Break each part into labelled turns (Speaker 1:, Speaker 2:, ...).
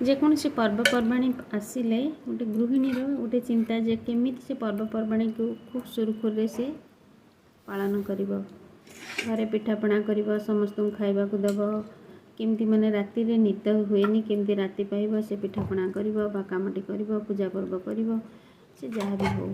Speaker 1: जेकोसी पर्वपर्वाणी आसिले गोटे गृहिणीर गोटे चिंता जे केमिति से पर्वपर्वाणी को खूब सुरखुरी से पालन कर घरे पिठापणा कर समस्त खाइबा को देव केमती माने राति रे निद हुएनी केमती राति पाइब से पिठापणा कर कामटी कर पूजा पर्व कर से जहाँ भी हो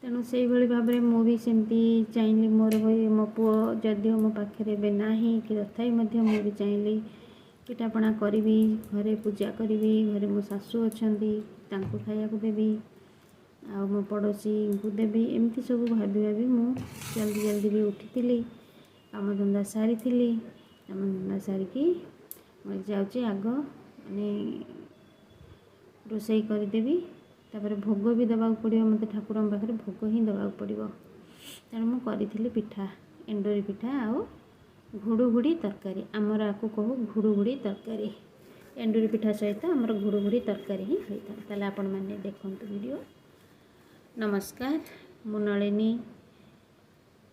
Speaker 1: तेणु से भाव में मुझे सेमती चाहिए मोर मो पु जदि मो पाखे ना कि तथापि मुझे चाहिए पिठापणा करी घरे पूजा करी घरे मो सासू अच्छा खाया को देवी आ मो पड़ोसी को देवी एमती सब भाभी भाभी मु जल्दी जल्दी भी उठी काम धंदा सारी काम धंदा सारिकी जाऊँगी आग माने रोसई करदेवी तापर भोग भी देवा पड़ो मत ठाकुर पाखे भोग ही देवा पड़ो तेणु मुझे पिठा एंडोरी पिठा आउ घुड़ुघुड़ी तरकारी आमर आपको कहू घुड़ुघुड़ी तरकारी एंडुरी पिठा सहित आमर घुड़ुघुड़ी तरकारी ही होता है। ताले आपण मैंने देखंतु वीडियो। नमस्कार मु नलिनी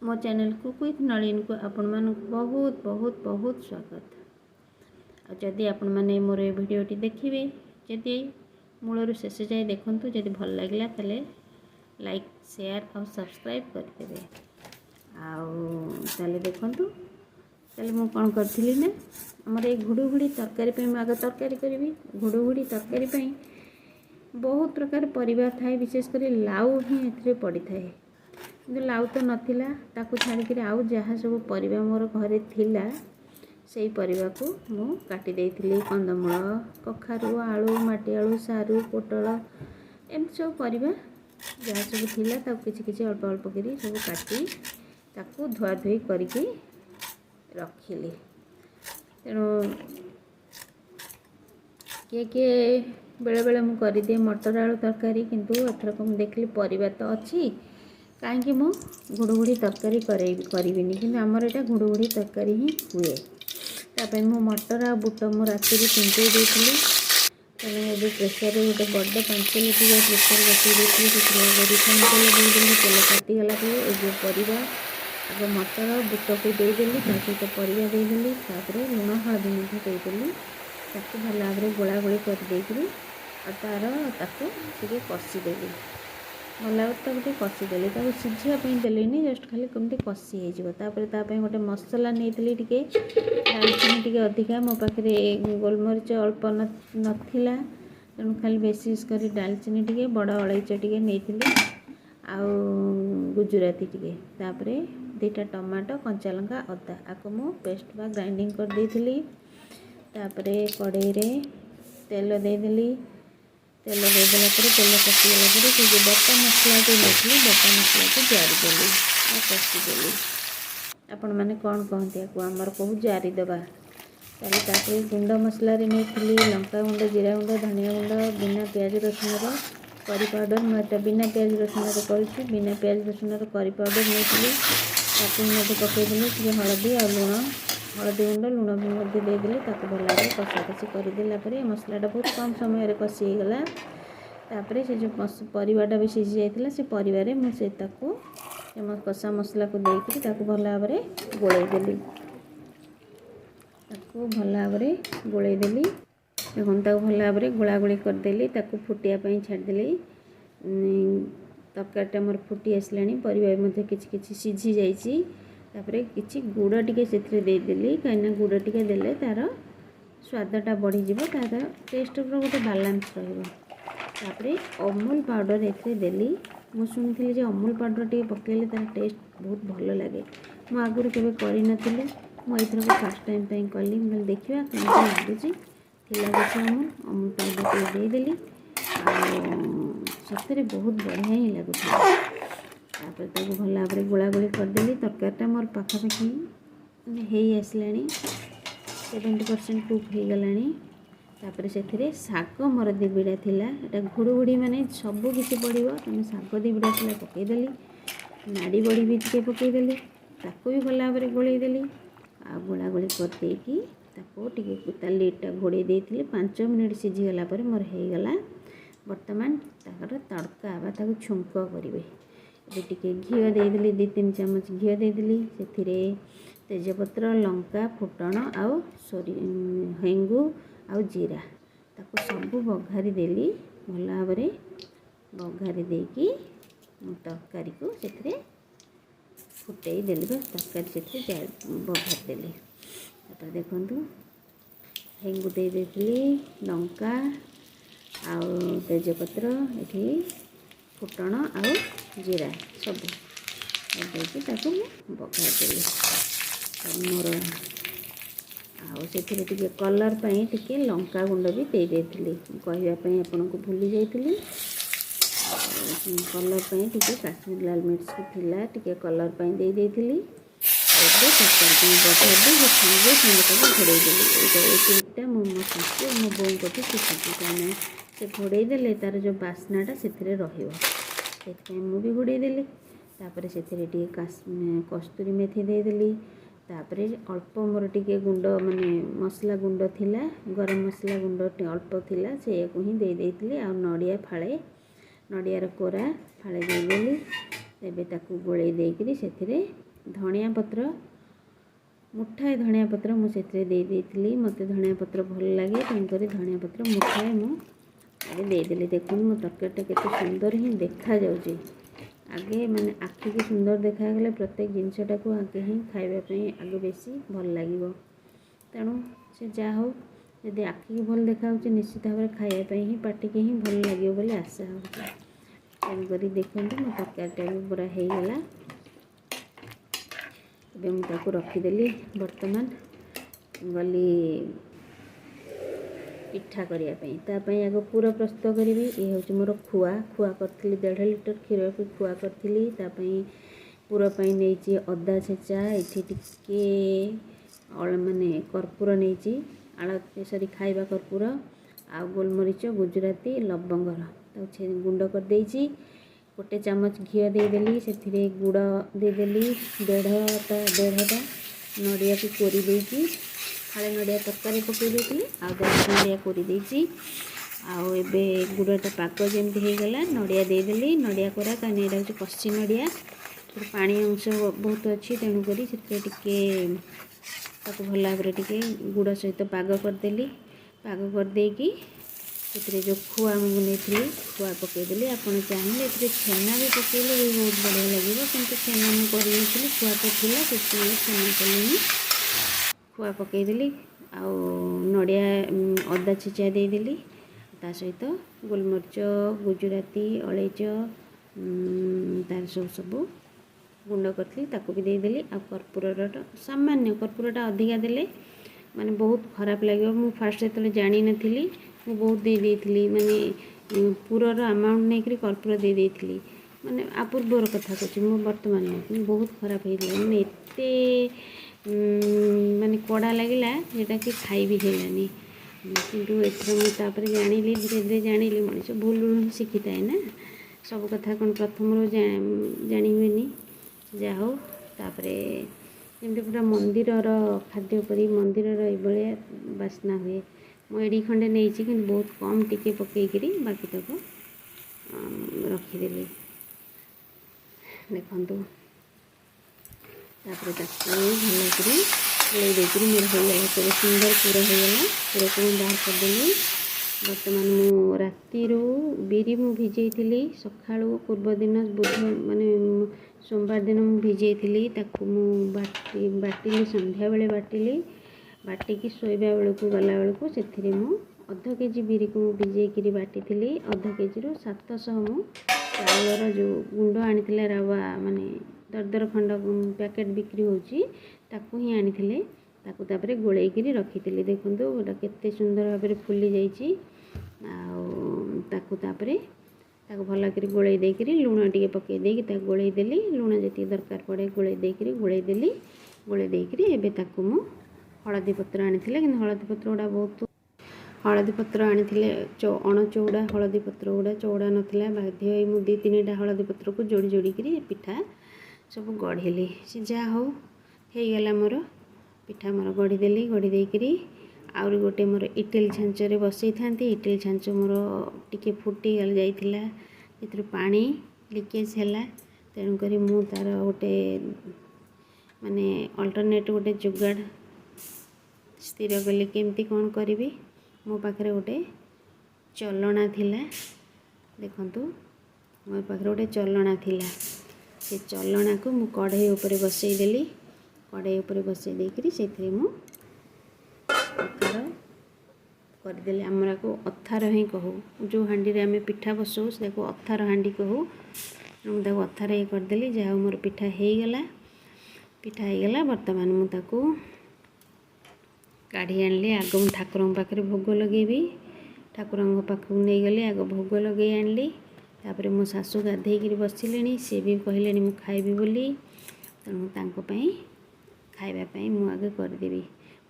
Speaker 1: मो चैनल कुक नलिनी को आपण मान बहुत बहुत बहुत स्वागत। जदि आपण मैंने मोर भिडियोटी देखिए जदि मूलर शेष जाए देखंतु जदि भल लगिला ताले लाइक शेयर और सब्सक्राइब करदेवे आउ देखंतु ताले मु कौन करी ना आमर ये घुड़ुघुड़ी तरकारी आग तरकारी करी घुड़ुघुड़ी तरकारी बहुत प्रकार परिबा थाए विशेषकर लाउ ही ए पड़ी थाए कि लाउ तो नाला ताकू छाड़ी आउ जहाँ सब परिबा मोर घरे थिला से परिबा को मु काटी देइथिली कंदमूल कखारु आलू माटी आलू सारू पोटल एमती सब परिबा जहाँ सब थिला ताकू किछि अल्प अल्प करी सब काटी ताकू धुआ धुई करके रखिली। तेणु किए बेले बेले मु कर दिए मटर आलू तरकारी किंतु एथरक मु देखली परिबा तो अच्छी कहीं मु घुड़ुघुड़ी तरकारी करिबिनी किंतु आमर एटा घुड़ुघुड़ी तरकारी ही हुए तापर मु मटर आ बुट मु राति तिंतई देइथिली तेणु प्रेसर गोटे बड़ 5 लिटर प्रेसर बसई देइथिली रिफाइन तेल देदेली तेल काटिगला जो परिबा आगे मटर बुट को देदेली सहित परिबा देदेली लुण हलदी देदेली ताकू भल भाव में गोला गोली करदेली तार ताकू कषिदेली भल भाव कषिदेली सीझापी देली जस्ट खाली कमी कषि होतापर गोटे मसला नहीं टे दालचीनी टे अधिका मो पाखे गोलमरीच अल्प नाला तेणु खाली बेसीस कर दालचीनी टे बड़ अलैच टे नहीं आउ गुजराती टे तापर 2टा टमाटो कंचा लंका अदा आपको मु पेस्ट बा ग्राइंडिंग कर देइथिली तापरे कड़ाई रे तेल देदेली तेल देदेला तेल कटिगला से जो बटा मसला जो नहीं बटा मसला को जारीदेली और कषिदेली आपण मैंने कौन कहते आपको आमर कहू जारीदेवा तापर गुंड मसला नहीं लंका गुंड जीरा गुंड धनिया गुंड बिना प्याज रसुण करी पाउडर मुझे बिना प्याज रसुण कर बिना प्याज रसुण करी पाउडर नहीं पकईदेली टे हलदी आ लुण हलदी गुंड लुण देदेली भल भाव कषा कषि करदेला मसलाटा बहुत कम समय कषिगला तापर से जो परिवाटा भी सीझी जाइए से परिवार मुझे कषा मसला को देकर भल भाव में गोलैदेली भल भाव में गोलैदेली देखो भल भाव में गोला गोली करदेली फुटियापाई छाड़देली तरकारीटा मोर फुटी आसला परिवार किसी सीझी जापर किसी गुड़ टे से देदेली कहीं गुड़ टे देले तार स्वादटा बढ़ीज तार टेस्ट गोटे बालांस रपर अमूल पाउडर एदेली मुझे शुणी अमूल पाउडर टे पकड़े तार टेस्ट बहुत भल लगे मु आगुरी केवे करी मुझे फास्ट टाइम कली देखा कम लगुच अमूल पाउडर टे देदेली सतरे बहुत बढ़िया ही लगुच भल भाव में गोला गोली करदेली तरकारीटा मोर पाखापाखि हो आसला 70% कुक हो गला से शाग मोर दिबिड़ा थिला एटा घुड़ुघुड़ी माने सबू किसी पड़ो तेनाली शाग दिबिड़ा थिला पकईदेली नाड़ी बड़ी भी टे पकईदेली ताको भी भल भाव में गोलैदेली आ गोला गोली करदेकी ता लिडटा घोड़े देइथिली 5 मिनिट सीझीगला मोर होगला बर्तमान ताकर तड़का बा छुंक करेंगे ये घी देदेली 2-3 चामच घी देदेली से तेजपत्र लंका फुटण आउ हेंगू आउ जीरा ताको सबू बघारी देली भल भाव बघारी देकी तरकारी को से फुटई देली तरकारी से बघार देली। देखु हेंगु दे देली लंका आउ तेजपत्र ये फुटण आउ जीरा सब देखी बघार देली मोर आउ से कलर टी लंका गुंड भी दे देती कहवाई आपन को भूली जाइली कलर टी काश्मीर लाल मिर्च थिला टी कलर दे देती तरकारी बघार दी सागे सागे घोड़े देली मो शाशु मो बोन को शिखी कहीं से घोड़े देले तार जो बास्नाटा से मुझे घोड़े देली तापर से कस्तूरी मेथी देदेली तापर अल्प मोर टिके गुंड माने मसला गुंड थिला गरम मसला गुंड अल्प थिला से ही दे देती आ नड़िया फाड़े नड़ियार कोरा फाड़े देदेली एबे ताकू गोले देकरी से धनिया पत्र मुठाए धनिया पत्र मुझे दे देती मते धनिया पत्र भल लगे तेणुक धनिया पत्र मुठाए मुझे देदेली। देखो मो तरकारीटा केते सुंदर ही देखा जाउची आगे माने आखि की सुंदर देखागले प्रत्येक जिनसटा को आगे ही खाइबापी आगे बेसी भल लगे तेणु से जहाँ हो जदि आखि की भल देखा निश्चित भाव में खाइबापी ही पार्टी के ही भल लगे बोली आशा हो तेणुक देखो मो तरकारीटा भी पूरा हो गला मुझे रखीदेली बर्तमान गली पिठा करने आग पूरा प्रस्तुत करी ये हूँ मोर खुआ खुआ करी 1.5 लिटर क्षीर को खुआ करी पूरपाई नहीं अदा छेचा ये टिके माने कर्पूर नहीं आड़ सरी खाइबा कर्पूर आ गोलमरीच गुजराती लवंगर गुंड कर देइछि गोटे चामच घी देदेली से गुड़ देदेली 1.5टा नड़िया को कोरी देइछि फाड़े नड़िया तरकारी पकई देती नड़िया कोरी देइछि आउ एबे गुड़टा पाक जमी होगला नड़िया देदेली नड़िया कोरा कहीं यहाँ हूँ कच्ची नड़िया पानी अंश बहुत अच्छी तेणुक भल भाव गुड़ सहित पाग करदेली पाग करदेकी जो खुआ मुझे खुआ पकईदेली आपड़ चाहिए छेना भी पकईले भी बहुत बढ़िया लगे कि छेना मुझे खुआ तो थिला छेना कली खुआ पकईदेली आउ नड़िया अदा छेचा देदेली ता सहित गोलमरीच गुजराती अलैच तार सब गुंड करी भी देदेली आ कर्पूर सामान्य कर्पूरटा अधिका देले माने बहुत खराब लगे मु फास्ट जो जानी नी मु बहुत दे देती माने पूरर अमाउंट नहीं कर्पूर दे देती माने अपूर्वर कथा कहूँ मो बर्तमान बहुत खराब होता मैंने एत माने कड़ा लगे जोटा कि खाई भी हेलानी किंतु एथर मुझे जानी धीरे धीरे जानी मनीष भूल शिखी थाए ना सब कथा कौन प्रथम जानी हुए जा हो जमी पूरा मंदिर खाद्य परी मंदिर ये बास्ना हुए मुझे खंडे नहीं कि बहुत कम टिके पकईकरी बाकी तक रखीदेली देखु तापर भल देकर मोर होगा पूरा सुंदर पूरा होगा पूरा को बाहर करदेली बर्तमान मु राति बिरी मु भिजई सका पूर्व दिन बुध माने सोमवार दिन मु भिजई बाटिली संध्या बेले बाटिली बाटिकी शोवा बेलू गला बेलू से अध केजी बिरी को भिजई बाटी अध केजी 700 मु चाउलर जो गुंड आनी रावा माने दरदर खंड पैकेट बिक्री होची ताकू ही आनी तापर गोलैकरी रखी देखूँ गोटा केते सुंदर भाव फुली जाइए भल कर गोलई देकरी लुण टे पकई देकी गोलई देली लुण जी दरकार पड़े गोलई देकरी गोलई देली गोलई देकरी एबे ताकू मु हलदी पत्र आनी कि हलदी पत्र गुड़ा बहुत हलदी पत्र आनी अणचौड़ा हलदी पत्र गुड़ा चौड़ा नाला बाध्य मु 2-3टा हलदी पत्र को जोड़ी जोड़ी करी पिठा सब गढ़ेली से जहाँ हो गला मोर पिठा मोर गढ़ीदेली गढ़ी देकरी आउरी गोटे मोर इटिल छांचरे बसई था इटिल छांच मोर टिके फुटी जाइथिला जेथुर पानी लीकेज है तेणुक मु तार गोटे माने अल्टरनेट गोटे जुगाड़ स्थिर कली केमती कौन करी मो पाखे गोटे चलना थिला देखंतु मो पाखे गोटे चलना थिला से चलना को मु कढ़ई ऊपर बसई देली कढ़ई ऊपर बसई देकरी से मु अथार करदेली आमरा को अथार ही कहू जो हांडी रे आमे पिठा बसऊ से को अथार हांडी कहू मुझे अथार ही करदेली जहाँ मोर पिठा हो गला बर्तमान मुझे काढ़ी आनली आग मु ठाकुर पाखे भोग लगेबी ठाकुर पाखक नहीं गली आग भोग लगे आनली तापर मो सासू गाधेक बसिले सी भी कहले मु खाइबी बोली तेणु तांकों खाइबापी मु आगे करदेवी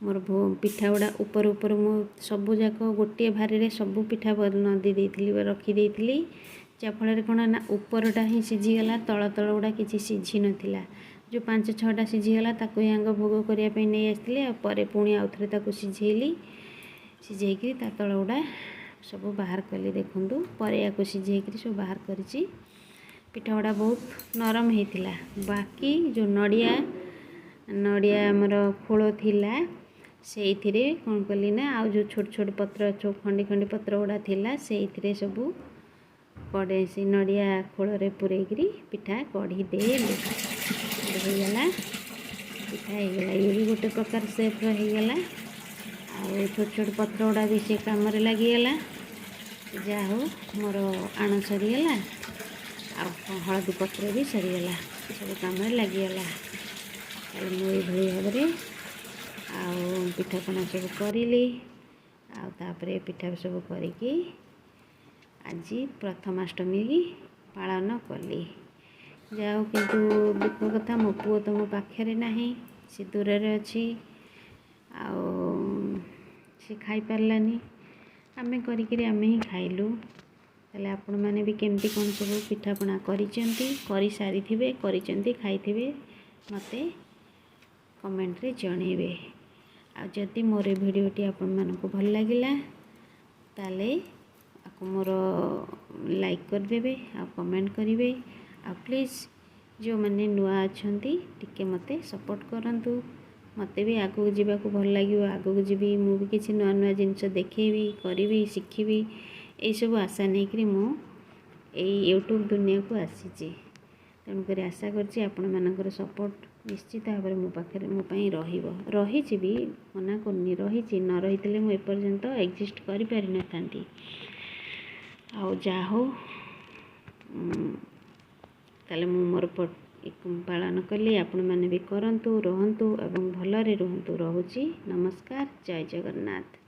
Speaker 1: मोर पिठा गुड़ा ऊपर ऊपर मु सबू जाक गोटे भारी सबू पिठा नदी देती रखी देती जहाँफल कौन ना उपरटा ही सीझीगला तल तल गुड़ा किसी सीझी नाला जो 5-6टा सीझीगला ताको आंग भोग करने नहीं आसते पर पुणी आउ थे सीझेली सीझेकी ता तल गुड़ा सब बाहर कली देखूँ पर या सीझेक सब बाहर करी पिठा गुड़ा बहुत नरम होता बाकी जो नड़िया आमर खोल थिला से कौन कली ना आउ जो छोट छोट पत्र खंडी खंडी पत्र गुड़ा थिला से सब कड़े से नड़िया खोल पूरेकरी पिठा कढ़ी देली होगला पिठा होगला ये भी गोटे प्रकार सेप होगला आ छोट छोट पत्र गुड़ा भी से कम लगिगला जा हो मोर आण सरीगला आ हलदी पत्र भी सरीगला सब कम लगिगला मुझे भाव में पिठापना सब करी आउे पिठा सब करी आज प्रथमाष्टमी पालन कली जाओ किंतु दुख कथा मो पुओ तो मो पाखे ना सी दूर अच्छी सी खाई पारानी आमे करी आमे ही खाइलु ताले आपण माने भी केमती कौन सब पिठापना करी सारी थे खाई मते कमेंट रे जणेबे आ जदि मोर भिडियोटी आपण मानक भल लागिला ताले आपको मोर लाइक करदेवे आ कमेंट करेंगे आ प्लीज़ जो मैंने नुआ अच्छा टिके मते सपोर्ट करंतु मते भी आगू जावाक भल लगे आगू जी मु भी किसी नुआ नुआ जिनस देखेबी करी शिखी यही सब आशा नहीं करी मु यूट्यूब दुनिया को आसी तेणुक आशा कर सपोर्ट निश्चित भाव में मो पाखे मोपाई रही भी मना करनी रही न रही मुझे एपर्यंत एक्जिस्ट कर पारि न था आउ जा हो ताले मु मोर पालन कली आपण मैंने भी करंतु रहंतु एवं भलरे रहंतु। रहुची नमस्कार जय जगन्नाथ।